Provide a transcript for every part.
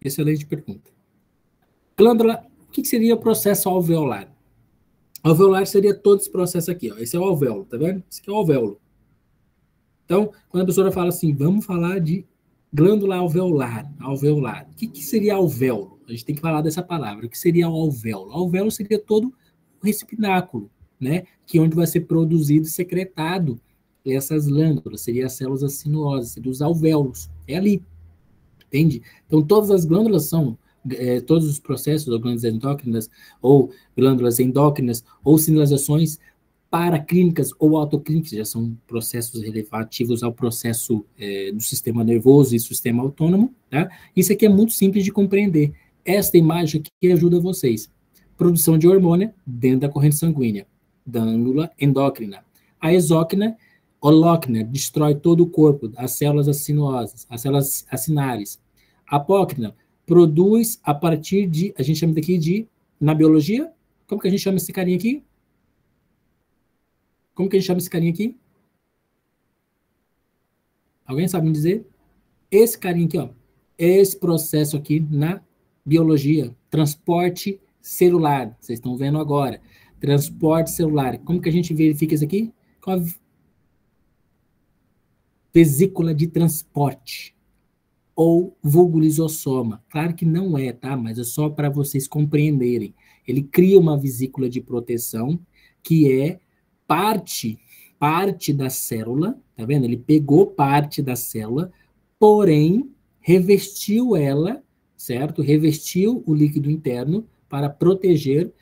Excelente pergunta. Glândula, o que seria o processo alveolar? Alveolar seria todo esse processo aqui, ó. Esse é o alvéolo, tá vendo? Esse aqui é o alvéolo. Então, quando a professora fala assim, vamos falar de glândula alveolar, alveolar. O que seria alvéolo? A gente tem que falar dessa palavra. O que seria o alvéolo? O alvéolo seria todo o recipináculo, né? Que é onde vai ser produzido e secretado essas glândulas, seria as células sinuosas, seria os alvéolos. É ali, entende? Então, todas as glândulas são, todos os processos, ou glândulas endócrinas, ou sinalizações paraclínicas ou autoclínicas, já são processos relativos ao processo do sistema nervoso e sistema autônomo, tá? Isso aqui é muito simples de compreender. Esta imagem aqui ajuda vocês. Produção de hormônio dentro da corrente sanguínea, glândula endócrina. A exócrina, holócrina, destrói todo o corpo, as células sinuosas, as células acinárias. A apócrina produz a partir de, a gente chama daqui de, na biologia, como que a gente chama esse carinha aqui? Como que a gente chama esse carinha aqui? Alguém sabe me dizer? Esse carinha aqui, ó. Esse processo aqui na biologia. Transporte celular. Vocês estão vendo agora. Transporte celular. Como que a gente verifica isso aqui? Com a vesícula de transporte. Ou vulgo lisossoma. Claro que não é, tá? Mas é só para vocês compreenderem. Ele cria uma vesícula de proteção que é parte da célula, tá vendo? Ele pegou parte da célula, porém, revestiu ela, certo? Revestiu o líquido interno para proteger,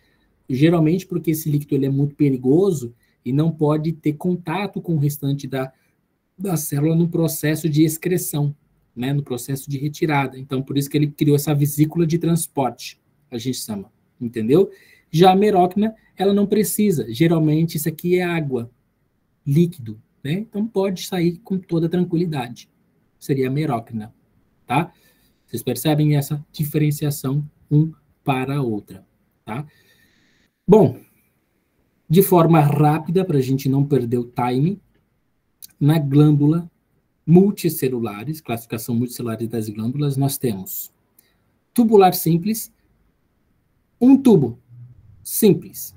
geralmente porque esse líquido ele é muito perigoso e não pode ter contato com o restante da célula no processo de excreção, né? No processo de retirada. Então, por isso que ele criou essa vesícula de transporte, a gente chama, entendeu? Já a meróquina, ela não precisa. Geralmente, isso aqui é água, líquido, né? Então, pode sair com toda tranquilidade. Seria a meróquina, tá? Vocês percebem essa diferenciação um para a outra, tá? Bom, de forma rápida, para a gente não perder o time, na glândula multicelulares, classificação multicelular das glândulas, nós temos tubular simples, um tubo simples,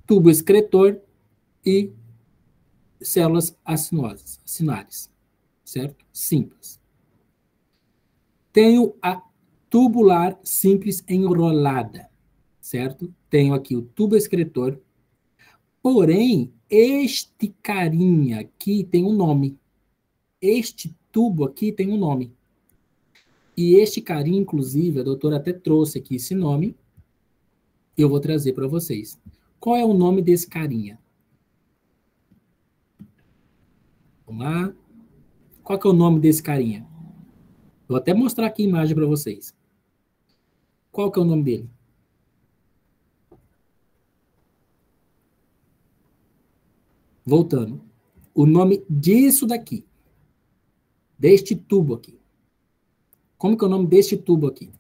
tubo excretor e células acinosas, acinares, certo? Simples. Tenho a tubular simples enrolada, certo? Tenho aqui o tubo excretor, porém, este carinha aqui tem um nome. Este tubo aqui tem um nome. E este carinha, inclusive, a doutora até trouxe aqui esse nome, eu vou trazer para vocês. Qual é o nome desse carinha? Vamos lá. Qual que é o nome desse carinha? Vou até mostrar aqui a imagem para vocês. Qual que é o nome dele? Voltando. O nome disso daqui. Deste tubo aqui. Como que é o nome deste tubo aqui?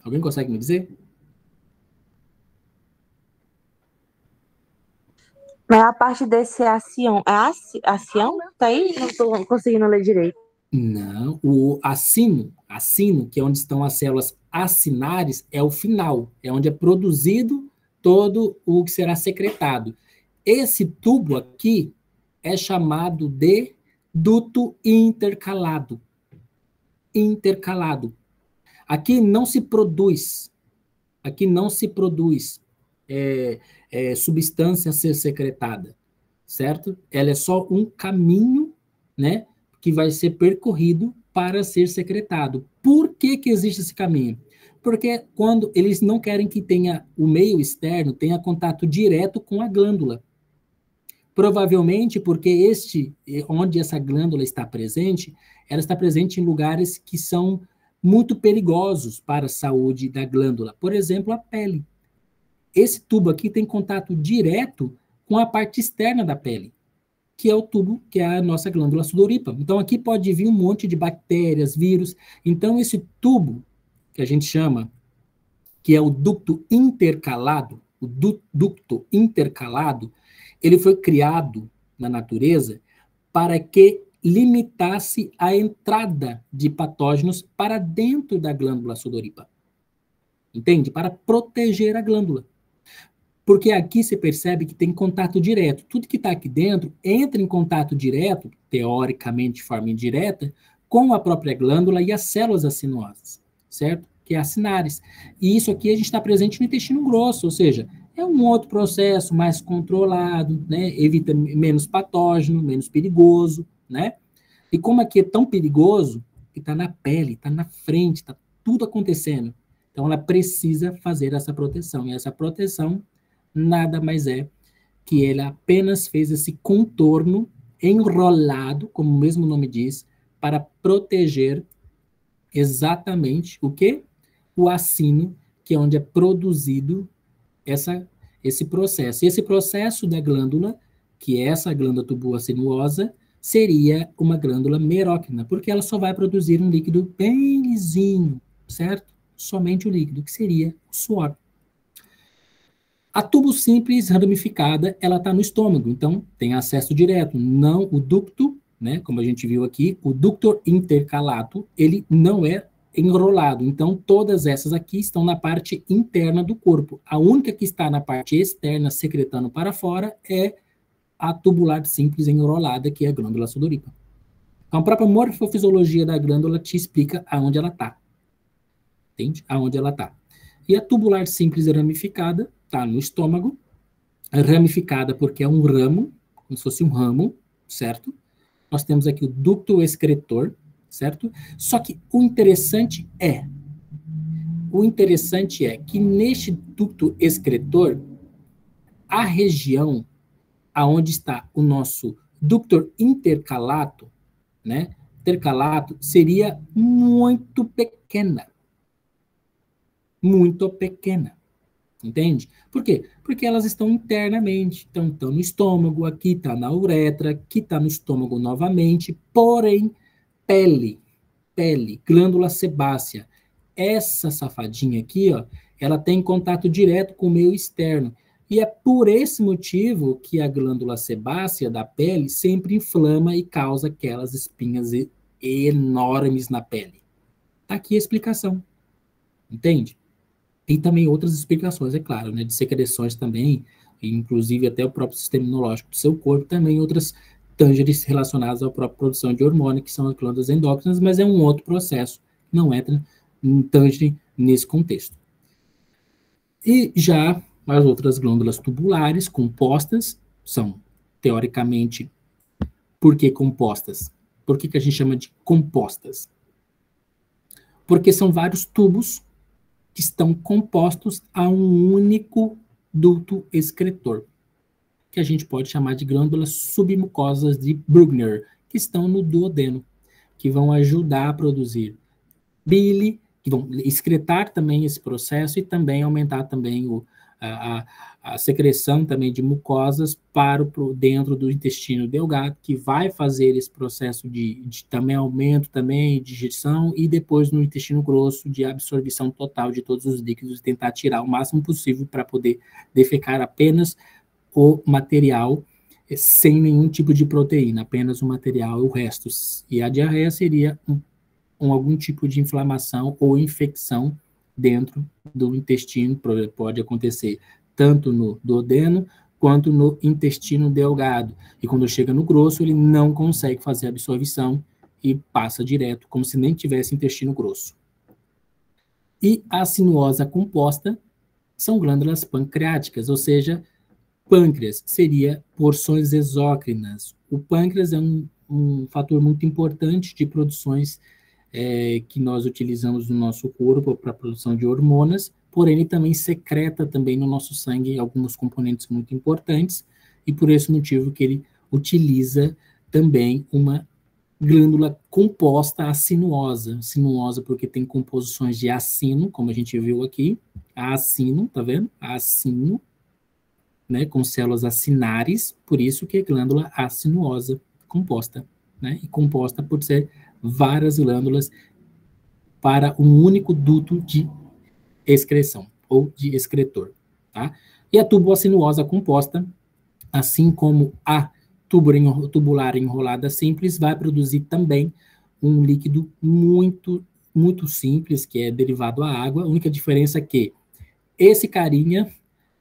Alguém consegue me dizer? Mas a parte desse acião, acião? Tá aí? Não estou conseguindo ler direito. Não, o acino, que é onde estão as células acinares, é o final, é onde é produzido todo o que será secretado. Esse tubo aqui é chamado de duto intercalado. Intercalado. Aqui não se produz substância a ser secretada, certo? Ela é só um caminho, né, que vai ser percorrido para ser secretado. Por que que existe esse caminho? Porque quando eles não querem que tenha o meio externo, tenha contato direto com a glândula. Provavelmente porque onde essa glândula está presente, ela está presente em lugares que são muito perigosos para a saúde da glândula. Por exemplo, a pele. Esse tubo aqui tem contato direto com a parte externa da pele, que é o tubo, que é a nossa glândula sudorípara. Então, aqui pode vir um monte de bactérias, vírus. Então, esse tubo, que a gente chama, que é o ducto intercalado, ele foi criado na natureza para que limitasse a entrada de patógenos para dentro da glândula sudorípara. Entende? Para proteger a glândula. Porque aqui você percebe que tem contato direto. Tudo que está aqui dentro entra em contato direto, teoricamente de forma indireta, com a própria glândula e as células acinosas, certo? Que é a sinares. E isso aqui a gente está presente no intestino grosso, ou seja, é um outro processo mais controlado, né? Evita menos patógeno, menos perigoso, né? E como aqui é tão perigoso, que está na pele, está na frente, está tudo acontecendo. Então ela precisa fazer essa proteção. E essa proteção nada mais é que ele apenas fez esse contorno enrolado, como o mesmo nome diz, para proteger exatamente o quê? O acino, que é onde é produzido esse processo. E esse processo da glândula, que é essa glândula tubular-sinuosa, seria uma glândula merócrina, porque ela só vai produzir um líquido bem lisinho, certo? Somente o líquido, que seria o suor. A tubo simples ramificada, ela está no estômago, então tem acesso direto, não o ducto, né, como a gente viu aqui, o ductor intercalato, ele não é enrolado, então todas essas aqui estão na parte interna do corpo. A única que está na parte externa, secretando para fora, é a tubular simples enrolada, que é a glândula sudorípara. Então, a própria morfofisiologia da glândula te explica aonde ela está. Entende? Aonde ela está. E a tubular simples ramificada está no estômago, ramificada porque é um ramo, como se fosse um ramo, certo? Nós temos aqui o ducto excretor, certo? Só que o interessante é que neste ducto excretor, a região aonde está o nosso ductor intercalato, né? Intercalato seria muito pequena. Muito pequena. Entende? Por quê? Porque elas estão internamente. Então, estão no estômago, aqui está na uretra, aqui está no estômago novamente, porém, pele, glândula sebácea. Essa safadinha aqui, ó, ela tem contato direto com o meio externo. E é por esse motivo que a glândula sebácea da pele sempre inflama e causa aquelas espinhas enormes na pele. Tá aqui a explicação. Entende? E também outras explicações, é claro, né, de secreções também, inclusive até o próprio sistema imunológico do seu corpo, também outras tângeres relacionadas à própria produção de hormônio, que são as glândulas endócrinas, mas é um outro processo, não entra em tângere nesse contexto. E já as outras glândulas tubulares compostas são, teoricamente, por que compostas? Por que a gente chama de compostas? Porque são vários tubos que estão compostos a um único duto excretor, que a gente pode chamar de glândulas submucosas de Brugner, que estão no duodeno, que vão ajudar a produzir bile, que vão excretar também esse processo e também aumentar também a secreção também de mucosas para dentro do intestino delgado, que vai fazer esse processo de também aumento também de digestão e depois no intestino grosso de absorção total de todos os líquidos e tentar tirar o máximo possível para poder defecar apenas o material sem nenhum tipo de proteína, apenas o material e o resto. E a diarreia seria algum tipo de inflamação ou infecção dentro do intestino, pode acontecer tanto no duodeno quanto no intestino delgado. E quando chega no grosso, ele não consegue fazer a absorção e passa direto, como se nem tivesse intestino grosso. E a sinuosa composta são glândulas pancreáticas, ou seja, pâncreas seria porções exócrinas. O pâncreas é um fator muito importante de produções que nós utilizamos no nosso corpo para a produção de hormonas, porém ele também secreta também no nosso sangue alguns componentes muito importantes, e por esse motivo que ele utiliza também uma glândula composta sinuosa porque tem composições de acino, como a gente viu aqui, acino, tá vendo? Acino, né, com células acinares, por isso que é glândula acinuosa composta, né, e composta por ser várias glândulas para um único duto de excreção, ou de excretor, tá? E a tuboacinuosa composta, assim como a tubular enrolada simples vai produzir também um líquido muito, muito simples, que é derivado à água. A única diferença é que esse carinha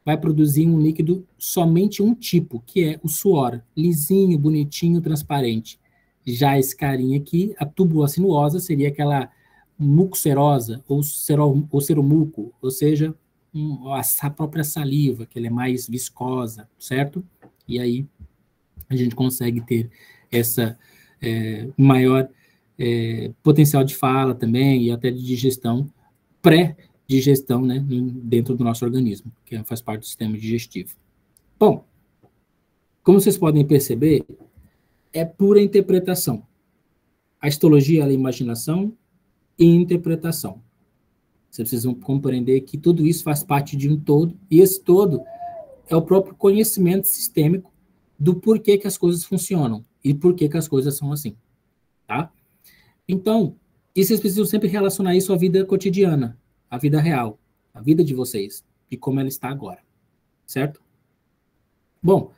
vai produzir um líquido somente um tipo, que é o suor, lisinho, bonitinho, transparente. Já esse carinha aqui, a túbula sinuosa, seria aquela mucocerosa, ou seromuco, ou seja, a própria saliva, que ela é mais viscosa, certo? E aí a gente consegue ter essa maior potencial de fala também, e até de digestão, pré-digestão, né, dentro do nosso organismo, que faz parte do sistema digestivo. Bom, como vocês podem perceber, é pura interpretação. A histologia é a imaginação e interpretação. Vocês precisam compreender que tudo isso faz parte de um todo, e esse todo é o próprio conhecimento sistêmico do porquê que as coisas funcionam e porquê que as coisas são assim, tá? Então, e vocês precisam sempre relacionar isso à vida cotidiana, à vida real, à vida de vocês, e como ela está agora, certo? Bom,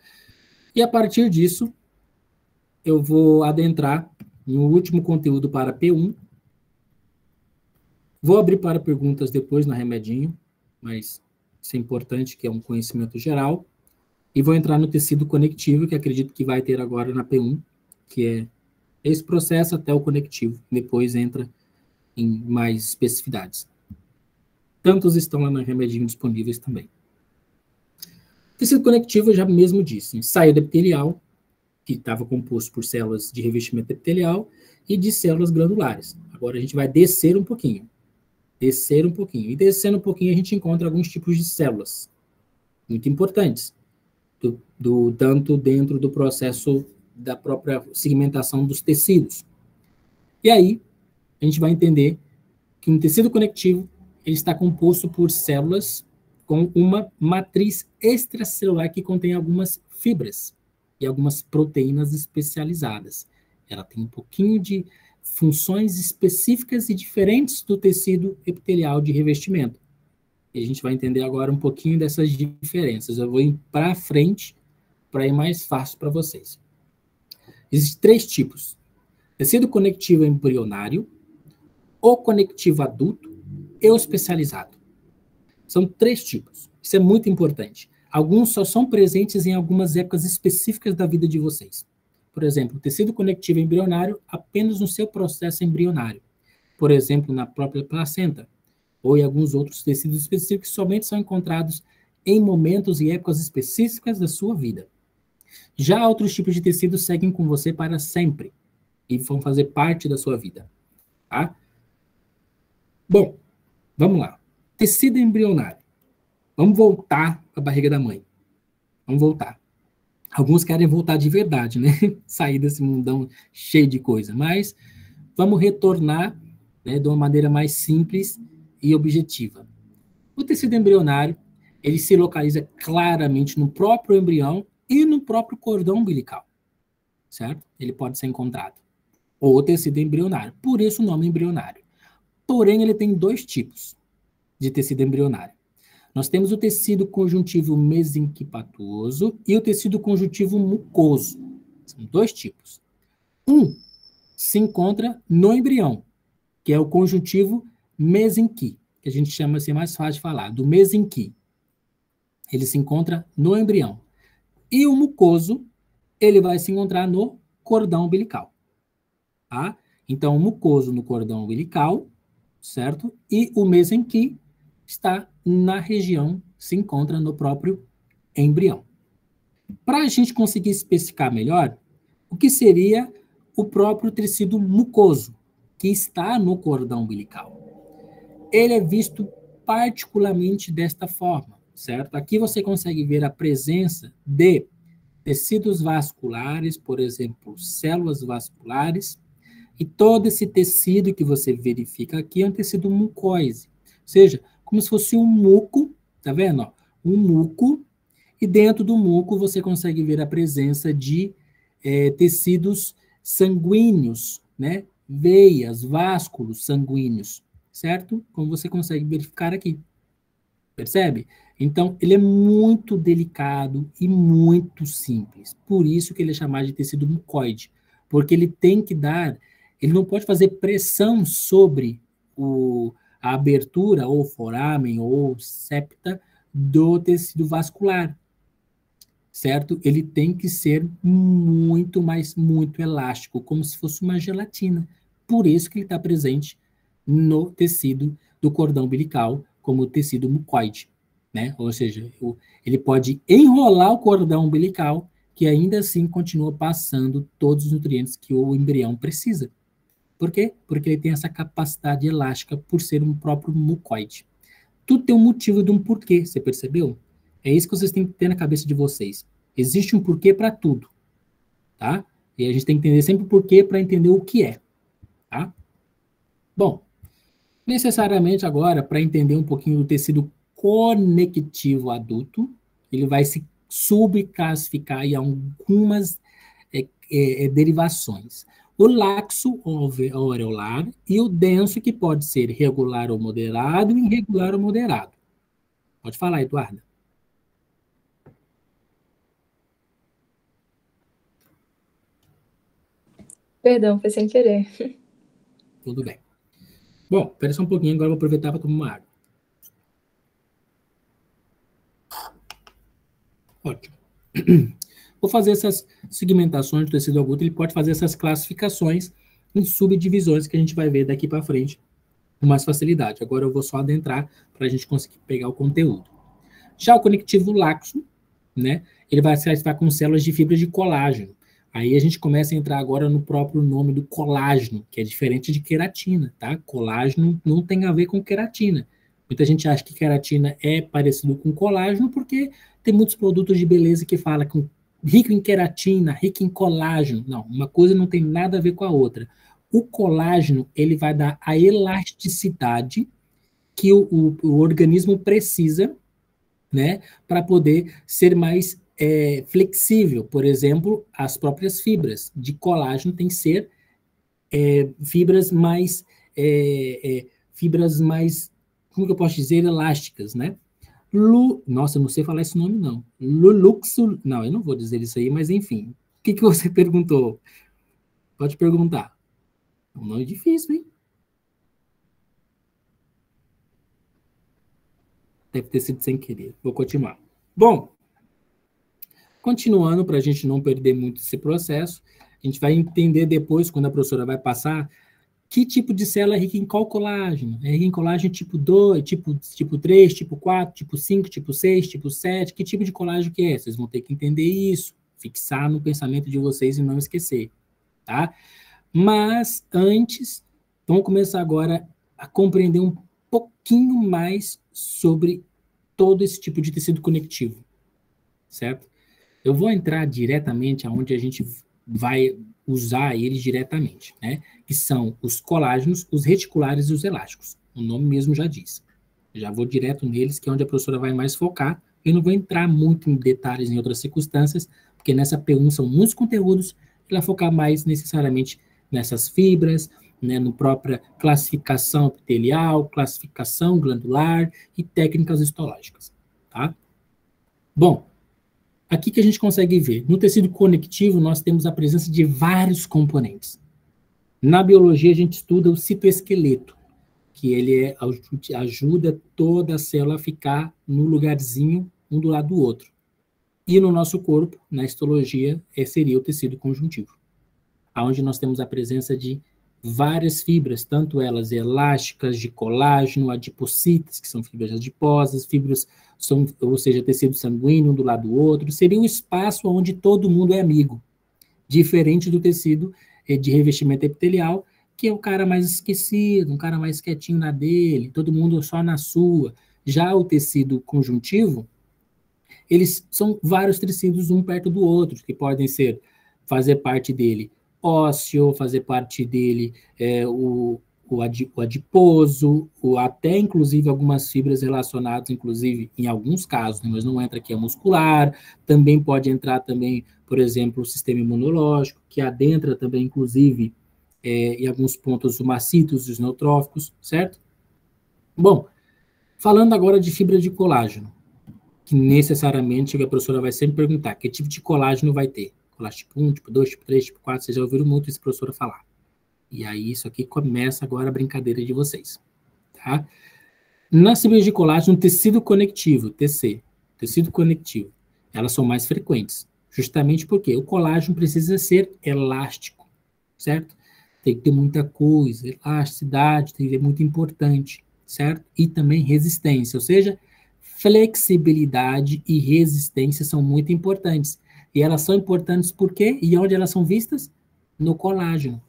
e a partir disso, eu vou adentrar no último conteúdo para P1. Vou abrir para perguntas depois na remedinho, mas isso é importante, que é um conhecimento geral. E vou entrar no tecido conectivo, que acredito que vai ter agora na P1, que é esse processo até o conectivo. Depois entra em mais especificidades. Tantos estão lá na remedinho disponíveis também. Tecido conectivo, eu já mesmo disse, ensaio epitelial, que estava composto por células de revestimento epitelial e de células glandulares. Agora a gente vai descer um pouquinho. Descer um pouquinho. E descendo um pouquinho a gente encontra alguns tipos de células muito importantes, tanto dentro do processo da própria segmentação dos tecidos. E aí a gente vai entender que um tecido conectivo ele está composto por células com uma matriz extracelular que contém algumas fibras e algumas proteínas especializadas. Ela tem um pouquinho de funções específicas e diferentes do tecido epitelial de revestimento. E a gente vai entender agora um pouquinho dessas diferenças. Eu vou ir para frente para ir mais fácil para vocês. Existem 3 tipos: tecido conectivo embrionário, o conectivo adulto e o especializado. São 3 tipos. Isso é muito importante. Alguns só são presentes em algumas épocas específicas da vida de vocês. Por exemplo, o tecido conectivo embrionário apenas no seu processo embrionário. Por exemplo, na própria placenta. Ou em alguns outros tecidos específicos que somente são encontrados em momentos e épocas específicas da sua vida. Já outros tipos de tecidos seguem com você para sempre e vão fazer parte da sua vida. Tá? Bom, vamos lá. Tecido embrionário. Vamos voltar à barriga da mãe. Vamos voltar. Alguns querem voltar de verdade, né? Sair desse mundão cheio de coisa. Mas vamos retornar, né, de uma maneira mais simples e objetiva. O tecido embrionário, ele se localiza claramente no próprio embrião e no próprio cordão umbilical, certo? Ele pode ser encontrado. Ou tecido embrionário, por isso o nome embrionário. Porém, ele tem 2 tipos de tecido embrionário. Nós temos o tecido conjuntivo mesenquipatoso e o tecido conjuntivo mucoso. São 2 tipos. Um se encontra no embrião, que é o conjuntivo mesenqui, que a gente chama assim mais fácil de falar, do mesenqui. Ele se encontra no embrião. E o mucoso, ele vai se encontrar no cordão umbilical. Tá? Então, o mucoso no cordão umbilical, certo? E o mesenqui está na região, se encontra no próprio embrião. Para a gente conseguir especificar melhor, o que seria o próprio tecido mucoso, que está no cordão umbilical? Ele é visto particularmente desta forma, certo? Aqui você consegue ver a presença de tecidos vasculares, por exemplo, células vasculares, e todo esse tecido que você verifica aqui é um tecido mucoide, ou seja, como se fosse um muco, tá vendo? Ó? Um muco, e dentro do muco você consegue ver a presença de tecidos sanguíneos, né? Veias, vásculos sanguíneos, certo? Como você consegue verificar aqui. Percebe? Então, ele é muito delicado e muito simples. Por isso que ele é chamado de tecido mucoide, porque ele tem que dar, ele não pode fazer pressão sobre a abertura, ou foramen, ou septa, do tecido vascular, certo? Ele tem que ser muito, mas muito elástico, como se fosse uma gelatina. Por isso que ele está presente no tecido do cordão umbilical, como o tecido mucoide, né? Ou seja, ele pode enrolar o cordão umbilical, que ainda assim continua passando todos os nutrientes que o embrião precisa. Por quê? Porque ele tem essa capacidade elástica por ser um próprio mucoide. Tudo tem um motivo de um porquê, você percebeu? É isso que vocês têm que ter na cabeça de vocês. Existe um porquê para tudo, tá? E a gente tem que entender sempre o porquê para entender o que é, tá? Bom, necessariamente agora, para entender um pouquinho do tecido conectivo adulto, ele vai se subclassificar em algumas derivações. O laxo ou areolar e o denso, que pode ser regular ou moderado, e irregular ou moderado. Pode falar, Eduarda. Perdão, foi sem querer. Tudo bem. Bom, espera só um pouquinho, agora eu vou aproveitar para tomar uma água. Ótimo. Vou fazer essas segmentações do tecido adulto, ele pode fazer essas classificações em subdivisões que a gente vai ver daqui para frente com mais facilidade. Agora eu vou só adentrar para a gente conseguir pegar o conteúdo. Já o conectivo laxo, né, ele vai se classificar com células de fibras de colágeno. Aí a gente começa a entrar agora no próprio nome do colágeno, que é diferente de queratina, tá? Colágeno não tem a ver com queratina. Muita gente acha que queratina é parecido com colágeno porque tem muitos produtos de beleza que falam com rico em queratina, rico em colágeno. Não, uma coisa não tem nada a ver com a outra. O colágeno, ele vai dar a elasticidade que o organismo precisa, né, para poder ser mais flexível. Por exemplo, as próprias fibras de colágeno têm que ser fibras mais, como que eu posso dizer, elásticas, né? Nossa, eu não sei falar esse nome, não. Luluxo, não, eu não vou dizer isso aí, mas enfim. O que você perguntou? Pode perguntar. É um nome difícil, hein? Deve ter sido sem querer. Vou continuar. Bom, continuando, para a gente não perder muito esse processo, a gente vai entender depois, quando a professora vai passar, que tipo de célula é rica em qual colágeno. É rica em colágeno tipo 2, tipo 3, tipo 4, tipo 5, tipo 6, tipo 7. Que tipo de colágeno que é? Vocês vão ter que entender isso, fixar no pensamento de vocês e não esquecer, tá? Mas, antes, vamos começar agora a compreender um pouquinho mais sobre todo esse tipo de tecido conectivo, certo? Eu vou entrar diretamente aonde a gente vai usar eles diretamente, né? Que são os colágenos, os reticulares e os elásticos. O nome mesmo já diz. Já vou direto neles, que é onde a professora vai mais focar. Eu não vou entrar muito em detalhes em outras circunstâncias, porque nessa pergunta são muitos conteúdos, ela vai focar mais necessariamente nessas fibras, né, no própria classificação epitelial, classificação glandular e técnicas histológicas, tá? Bom, aqui que a gente consegue ver, no tecido conectivo nós temos a presença de vários componentes. Na biologia a gente estuda o citoesqueleto, que ele ajuda toda a célula a ficar no lugarzinho um do lado do outro. E no nosso corpo, na histologia, seria o tecido conjuntivo, onde nós temos a presença de várias fibras, tanto elas elásticas, de colágeno, adipocitas, que são fibras adiposas, fibras, ou seja, tecido sanguíneo um do lado do outro, seria um espaço onde todo mundo é amigo, diferente do tecido de revestimento epitelial, que é o cara mais esquecido, um cara mais quietinho na dele, todo mundo só na sua. Já o tecido conjuntivo, eles são vários tecidos um perto do outro, que podem fazer parte dele ósseo, fazer parte dele o adiposo, até inclusive algumas fibras relacionadas, inclusive em alguns casos, né, mas não entra aqui a muscular, também pode entrar também, por exemplo, o sistema imunológico, que adentra também, inclusive, em alguns pontos, os macitos e os neutróficos, certo? Bom, falando agora de fibra de colágeno. que necessariamente a professora vai sempre perguntar que tipo de colágeno vai ter. Colágeno tipo 1, tipo 2, tipo 3, tipo 4, vocês já ouviram muito essa professora falar. E aí isso aqui começa agora a brincadeira de vocês. Tá? Nas fibras de colágeno, tecido conectivo, TC, tecido conectivo, elas são mais frequentes. Justamente porque o colágeno precisa ser elástico, certo? Tem que ter muita coisa, elasticidade, tem que ser muito importante, certo? E também resistência, ou seja, flexibilidade e resistência são muito importantes. E elas são importantes por quê? E onde elas são vistas? No colágeno.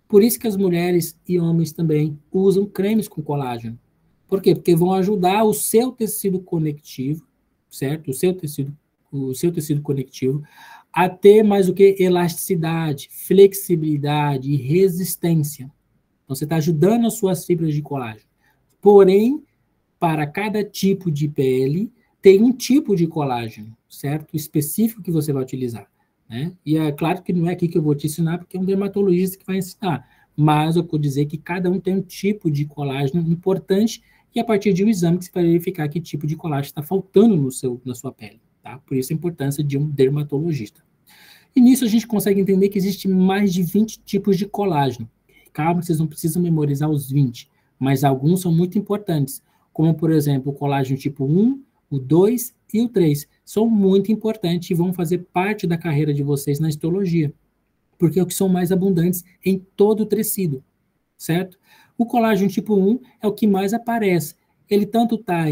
Por isso que as mulheres e homens também usam cremes com colágeno. Por quê? Porque vão ajudar o seu tecido conectivo, certo? O seu tecido conectivo a ter mais o que? Elasticidade, flexibilidade e resistência. Então, você está ajudando as suas fibras de colágeno. Porém, para cada tipo de pele, tem um tipo de colágeno, certo? Específico que você vai utilizar. Né? E é claro que não é aqui que eu vou te ensinar, porque é um dermatologista que vai ensinar. Mas eu vou dizer que cada um tem um tipo de colágeno importante e a partir de um exame que você vai verificar que tipo de colágeno está faltando na sua pele. Tá? Por isso a importância de um dermatologista. E nisso a gente consegue entender que existe mais de 20 tipos de colágeno. Calma, vocês não precisam memorizar os 20, mas alguns são muito importantes, como, por exemplo, o colágeno tipo 1, o 2 e o 3. São muito importantes e vão fazer parte da carreira de vocês na histologia, porque é o que são mais abundantes em todo o tecido, certo? O colágeno tipo 1 é o que mais aparece. Ele tanto está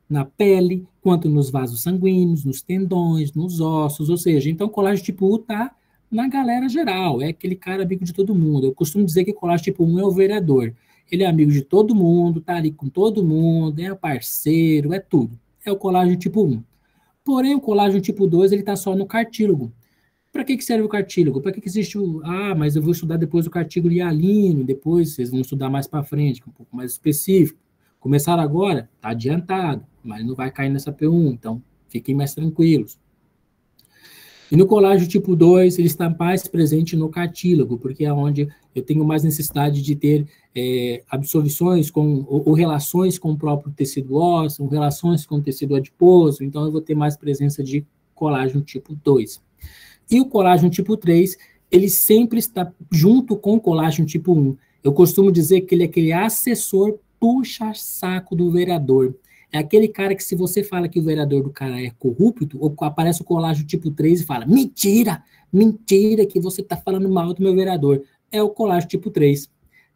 na pele, quanto nos vasos sanguíneos, nos tendões, nos ossos, ou seja, então o colágeno tipo 1 está na galera geral, é aquele cara amigo de todo mundo. Eu costumo dizer que o colágeno tipo 1 é o vereador. Ele é amigo de todo mundo, tá ali com todo mundo, é parceiro, é tudo. É o colágeno tipo 1. Porém, o colágeno tipo 2, ele está só no cartílago. Para que serve o cartílago? Para que existe o... Ah, mas eu vou estudar depois o cartílago hialino, depois vocês vão estudar mais para frente, um pouco mais específico. Começar agora, está adiantado, mas não vai cair nessa P1, então fiquem mais tranquilos. E no colágeno tipo 2, ele está mais presente no cartílago, porque é onde eu tenho mais necessidade de ter absorções ou relações com o próprio tecido ósseo, relações com o tecido adiposo, então eu vou ter mais presença de colágeno tipo 2. E o colágeno tipo 3, ele sempre está junto com o colágeno tipo 1. Eu costumo dizer que ele é aquele assessor puxa-saco do vereador. É aquele cara que se você fala que o vereador do cara é corrupto, ou aparece o colágeno tipo 3 e fala, mentira, mentira que você está falando mal do meu vereador. É o colágeno tipo 3.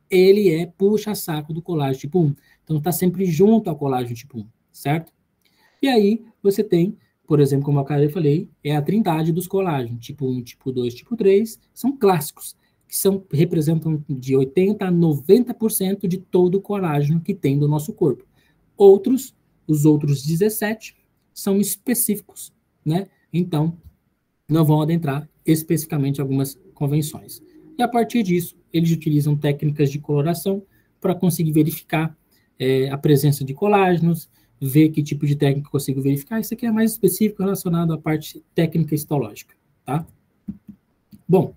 Ele é puxa-saco do colágeno tipo 1. Então está sempre junto ao colágeno tipo 1, certo? E aí você tem, por exemplo, como eu falei, é a trindade dos colágenos, tipo 1, tipo 2, tipo 3, são clássicos, que representam de 80% a 90% de todo o colágeno que tem do nosso corpo. Os outros 17 são específicos, né? Então, não vão adentrar especificamente algumas convenções. E a partir disso, eles utilizam técnicas de coloração para conseguir verificar a presença de colágenos, ver que tipo de técnica eu consigo verificar. Isso aqui é mais específico relacionado à parte técnica histológica, tá? Bom,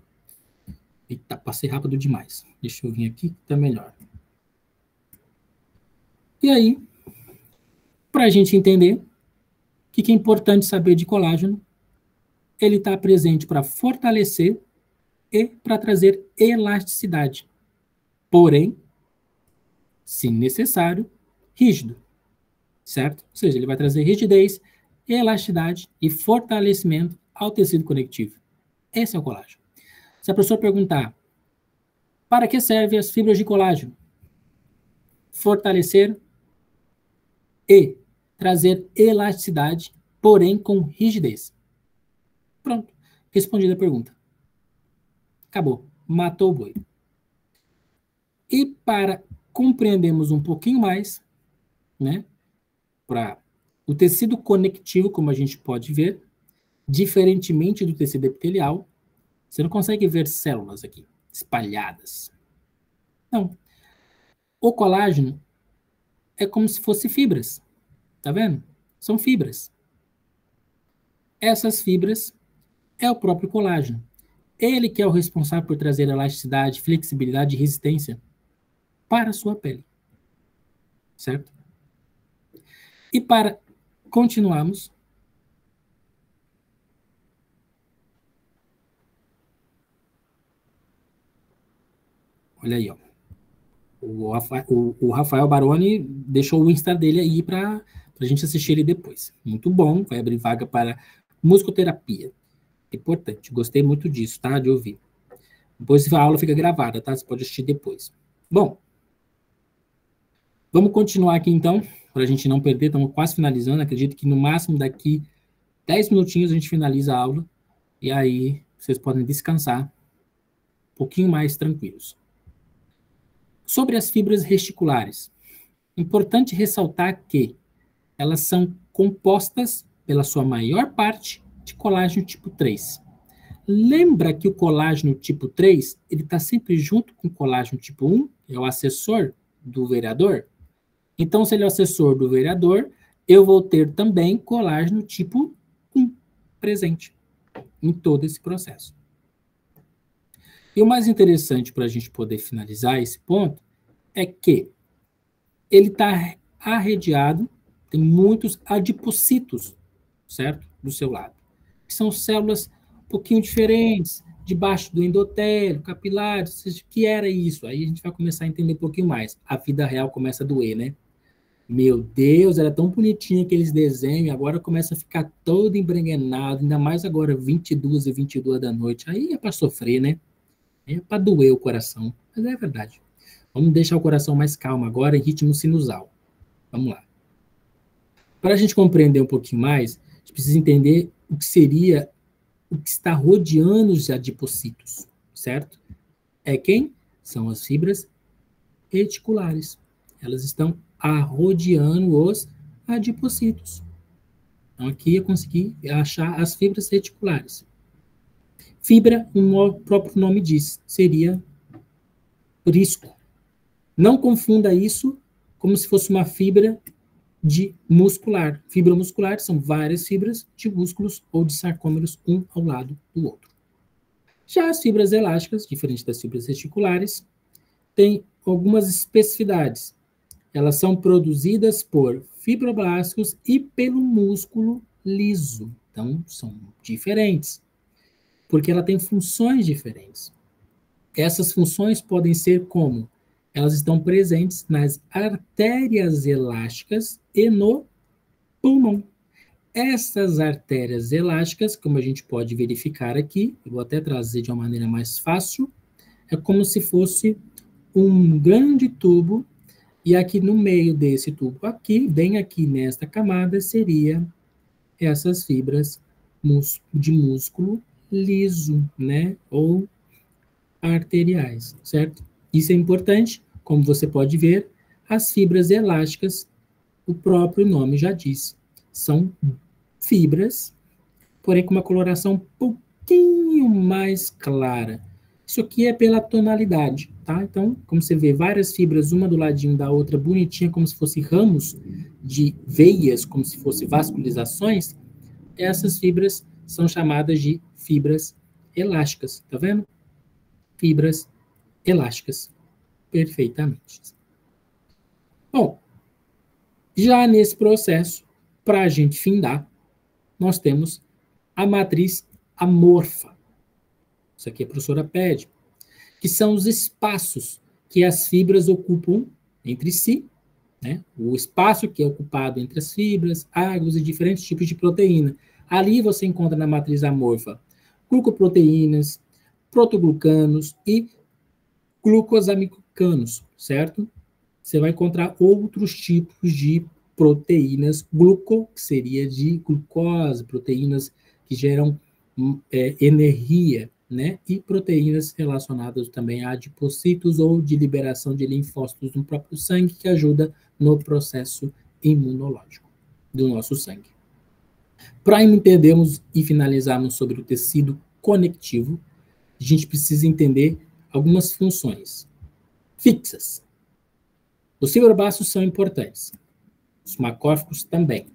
eita, passei rápido demais. Deixa eu vir aqui, tá melhor. E aí, para a gente entender o que é importante saber de colágeno, ele está presente para fortalecer e para trazer elasticidade. Porém, se necessário, rígido, certo? Ou seja, ele vai trazer rigidez, elasticidade e fortalecimento ao tecido conectivo. Esse é o colágeno. Se a pessoa perguntar, para que servem as fibras de colágeno? Fortalecer e trazer elasticidade, porém com rigidez. Pronto, respondida a pergunta. Acabou, matou o boi. E para compreendermos um pouquinho mais, né, para o tecido conectivo, como a gente pode ver, diferentemente do tecido epitelial, você não consegue ver células aqui, espalhadas. Não. O colágeno é como se fosse fibras. Tá vendo? São fibras. Essas fibras é o próprio colágeno. Ele que é o responsável por trazer elasticidade, flexibilidade e resistência para a sua pele. Certo? E para Continuamos. Olha aí, ó. O Rafael Baroni deixou o Insta dele aí para a gente assistir ele depois. Muito bom, vai abrir vaga para musicoterapia. Importante, gostei muito disso, tá? De ouvir. Depois a aula fica gravada, tá? Você pode assistir depois. Bom, vamos continuar aqui então, para a gente não perder, estamos quase finalizando. Acredito que no máximo daqui 10 minutinhos a gente finaliza a aula. E aí vocês podem descansar um pouquinho mais tranquilos. Sobre as fibras reticulares, importante ressaltar que elas são compostas, pela sua maior parte, de colágeno tipo 3. Lembra que o colágeno tipo 3, ele está sempre junto com o colágeno tipo 1, é o assessor do vereador? Então, se ele é o assessor do vereador, eu vou ter também colágeno tipo 1 presente em todo esse processo. E o mais interessante para a gente poder finalizar esse ponto é que ele está arrediado, tem muitos adipocitos, certo? Do seu lado. Que são células um pouquinho diferentes, debaixo do endotélio, capilar, ou seja, o que era isso? Aí a gente vai começar a entender um pouquinho mais. A vida real começa a doer, né? Meu Deus, era tão bonitinho aqueles desenhos, agora começa a ficar todo embrenhenado, ainda mais agora 22h22 da noite. Aí é para sofrer, né? É para doer o coração. Mas é verdade. Vamos deixar o coração mais calmo agora, em ritmo sinusal. Vamos lá. Para a gente compreender um pouquinho mais, a gente precisa entender o que seria, o que está rodeando os adipocitos, certo? É quem? São as fibras reticulares. Elas estão rodeando os adipocitos. Então, aqui eu consegui achar as fibras reticulares. Fibra, o próprio nome diz, seria risco. Não confunda isso como se fosse uma fibra de muscular. Fibra muscular são várias fibras de músculos ou de sarcômeros, um ao lado do outro. Já as fibras elásticas, diferente das fibras reticulares, têm algumas especificidades. Elas são produzidas por fibroblastos e pelo músculo liso. Então, são diferentes, porque ela tem funções diferentes. Essas funções podem ser como? Elas estão presentes nas artérias elásticas e no pulmão. Essas artérias elásticas, como a gente pode verificar aqui, eu vou até trazer de uma maneira mais fácil, é como se fosse um grande tubo, e aqui no meio desse tubo aqui, bem aqui nesta camada, seria essas fibras de músculo liso, né? Ou arteriais, certo? Isso é importante, como você pode ver, as fibras elásticas, o próprio nome já diz, são fibras, porém com uma coloração um pouquinho mais clara. Isso aqui é pela tonalidade, tá? Então, como você vê, várias fibras, uma do ladinho da outra, bonitinha, como se fossem ramos de veias, como se fossem vascularizações, essas fibras são chamadas de fibras elásticas, tá vendo? Fibras elásticas, perfeitamente. Bom, já nesse processo, para a gente findar, nós temos a matriz amorfa. Isso aqui a professora pede, que são os espaços que as fibras ocupam entre si, né? O espaço que é ocupado entre as fibras, águas e diferentes tipos de proteína. Ali você encontra na matriz amorfa glucoproteínas, protoglucanos e glucosamicanos, certo? Você vai encontrar outros tipos de proteínas, gluco, que seria de glucose, proteínas que geram energia, né? E proteínas relacionadas também a adipocitos ou de liberação de linfócitos no próprio sangue, que ajuda no processo imunológico do nosso sangue. Para entendermos e finalizarmos sobre o tecido conectivo, a gente precisa entender algumas funções fixas. Os fibroblastos são importantes. Os macrófagos também.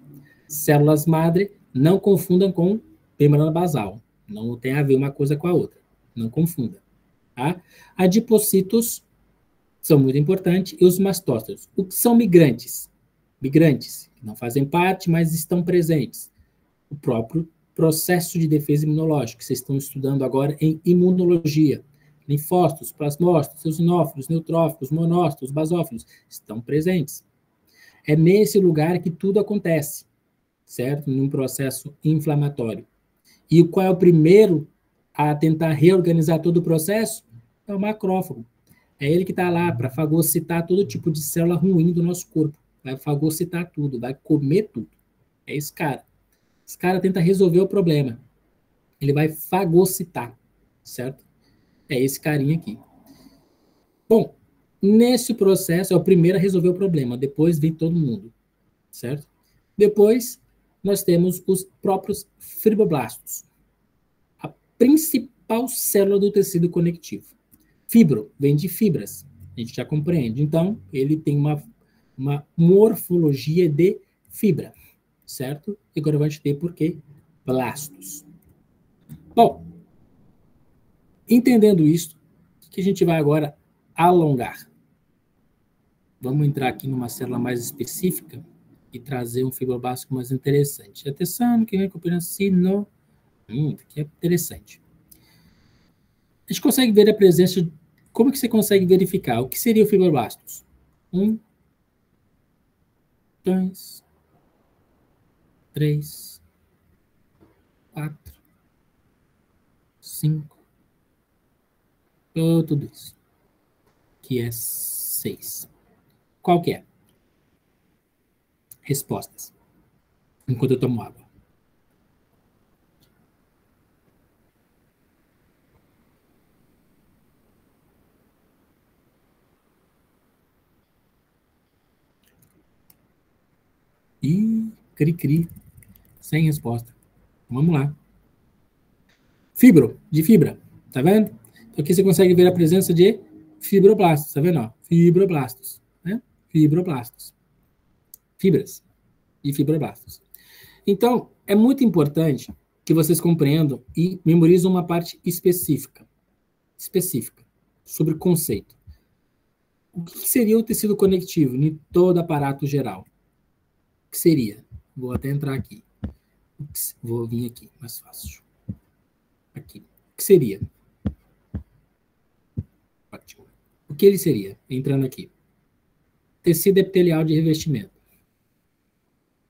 Células-madre, não confundam com membrana basal. Não tem a ver uma coisa com a outra. Não confunda. Tá? Adipocitos são muito importantes. E os mastócitos. O que são migrantes? migrantes, que não fazem parte, mas estão presentes. O próprio processo de defesa imunológica, que vocês estão estudando agora em imunologia. Linfócitos, plasmócitos, eosinófilos, neutrófilos, monócitos, basófilos, estão presentes. É nesse lugar que tudo acontece, certo? Num processo inflamatório. E qual é o primeiro a tentar reorganizar todo o processo? É o macrófago. É ele que está lá para fagocitar todo tipo de célula ruim do nosso corpo. Vai fagocitar tudo, vai comer tudo. É esse cara. Esse cara tenta resolver o problema. Ele vai fagocitar, certo? É esse carinha aqui. Bom, nesse processo é o primeiro a resolver o problema. Depois vem todo mundo, certo? Depois nós temos os próprios fibroblastos. A principal célula do tecido conectivo. Fibro vem de fibras, a gente já compreende. Então, ele tem uma morfologia de fibra, certo? E agora vai ter por quê? Blastos. Bom, entendendo isso, o que a gente vai agora alongar? Vamos entrar aqui numa célula mais específica e trazer um fibroblasto mais interessante. Atenção, que vem com o pedacinho. Aqui é interessante. A gente consegue ver a presença. Como que você consegue verificar? O que seria o fibroblastos? 1, 2, 3, 4, 5. Tudo isso. Que é 6. Qual que é? Respostas. Enquanto eu tomo água. Cri-cri. Sem resposta. Vamos lá. Fibro, de fibra. Tá vendo? Então aqui você consegue ver a presença de fibroblastos. Tá vendo? Ó? Fibroblastos. Né? Fibroblastos. Fibras de fibroblastos. Então, é muito importante que vocês compreendam e memorizem uma parte específica sobre o conceito. O que seria o tecido conectivo em todo aparato geral? O que seria? Vou até entrar aqui. Vou vir aqui, mais fácil. Aqui. O que seria? Ótimo. O que ele seria? Entrando aqui. Tecido epitelial de revestimento.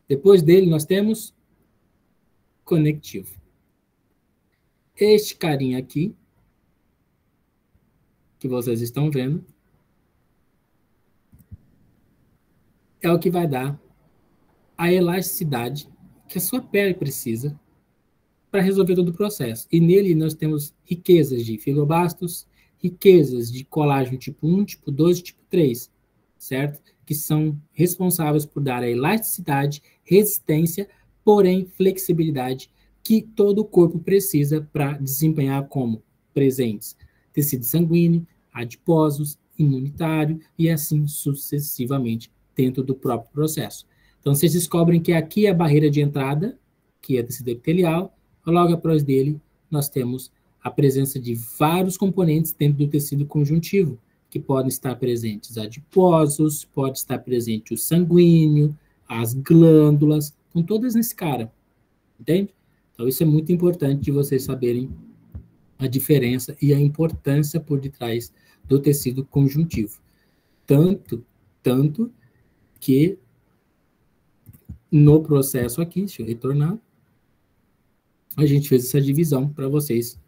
Depois dele, nós temos conectivo. Este carinha aqui, que vocês estão vendo, é o que vai dar a elasticidade que a sua pele precisa para resolver todo o processo. E nele nós temos riquezas de fibroblastos, riquezas de colágeno tipo 1, tipo 2 e tipo 3, certo? Que são responsáveis por dar a elasticidade, resistência, porém flexibilidade que todo o corpo precisa para desempenhar como presentes tecido sanguíneo, adiposos, imunitário e assim sucessivamente dentro do próprio processo. Então, vocês descobrem que aqui é a barreira de entrada, que é tecido epitelial, logo após dele, nós temos a presença de vários componentes dentro do tecido conjuntivo, que podem estar presentes adiposos, pode estar presente o sanguíneo, as glândulas, estão todas nesse cara, entende? Então, isso é muito importante de vocês saberem a diferença e a importância por detrás do tecido conjuntivo. Tanto que no processo aqui, deixa eu retornar, a gente fez essa divisão para vocês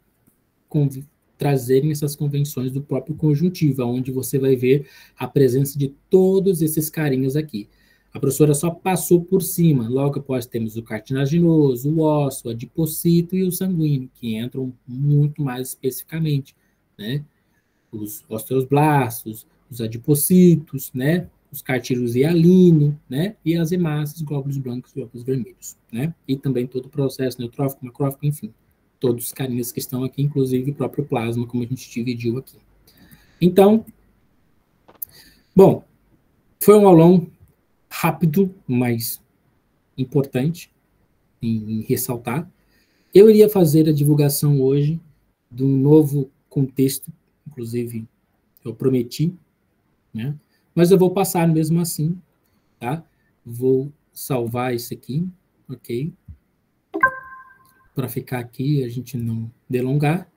trazerem essas convenções do próprio conjuntivo, onde você vai ver a presença de todos esses carinhas aqui. A professora só passou por cima, logo após temos o cartilaginoso, o ósseo, o adipocito e o sanguíneo, que entram muito mais especificamente, né? Os osteoblastos, os adipocitos, né? Os cartílaos hialino, né? E as hemácias, glóbulos brancos e glóbulos vermelhos, né? E também todo o processo neutrófico, macrófico, enfim. Todos os carinhas que estão aqui, inclusive o próprio plasma, como a gente dividiu aqui. Então, bom, foi um aulão rápido, mas importante em ressaltar. Eu iria fazer a divulgação hoje de um novo contexto, inclusive eu prometi, né? Mas eu vou passar mesmo assim, tá? Vou salvar isso aqui, ok? Para ficar aqui, a gente não delongar.